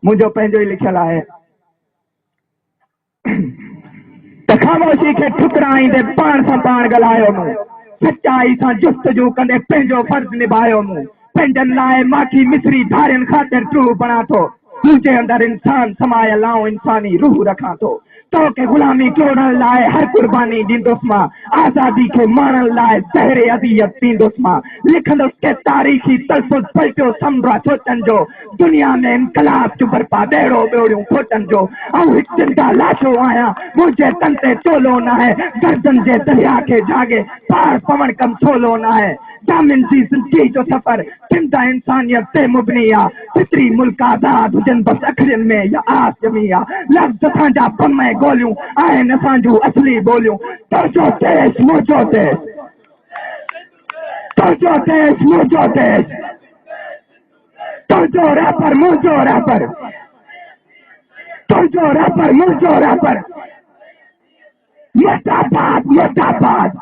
मुझो पंहिंजो ई लिखियल आहे त ख़ामोशी खे ठुकराईंदे पाण सां पाण ॻाल्हायो मूं सचाई सां जुस्तजू कंदे पंहिंजो फर्ज़ निभायो मूं पंहिंजनि लाइ माखी मिसरी धारियुनि ख़ातिर ट्रूह बणा थो मुंहिंजे अंदरि इंसान समायल आऊं इंसानी रूह रखां थो तोखे गुलामी तोड़ण लाइ हर कुर्बानी ॾींदुसि मां आज़ादी खे माणण लाइ ज़हरे अदियत पींदुसि मां लिखंदुसि के तारीख़ी तलफ़ुज़ पलटियो समुंड सोचनि जो दुनिया में इनकलाब जो बर्पा ॿेड़ो ॿेड़ियूं खोटनि जो ऐं हिकु जिंदा लाशो आहियां मुंहिंजे तन ते चोलो न आहे गर्दन जे दरिया खे जागे पार पवण कम सोलो न आहे जामिन जी ज़िंदगी जो सफ़र जिंदा इंसानियत ते मुबनी आहे फितरी मुल्क आज़ाद हुजनि बसि अखियुनि में या आस जमी आहे लफ़्ज़ असांजा बम ऐं गोलियूं आहिनि असांजूं असली ॿोलियूं तुंहिंजो देश मुंहिंजो देश तुंहिंजो देश मुंहिंजो देश तुंहिंजो रैपर मुंहिंजो रैपर तुंहिंजो रैपर मुंहिंजो रैपर मुर्दाबाद मुर्दाबाद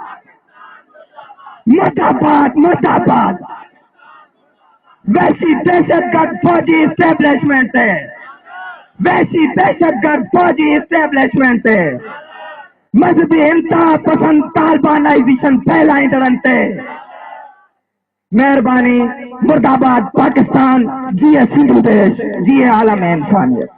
मुर्दाबाद मुर्दाबाद वैसी दहशतगर्द फौजी इस्टेब्लिशमेंट है वैसी दहशतगर्द फौजी इस्टेब्लिशमेंट है मजहबी इंतहा पसंद तालिबानाइजेशन फैलाईंदड़नि ते मेहरबानी मुर्दाबाद पाकिस्तान जिए सिंधु देश जिए आलम इंसानियत।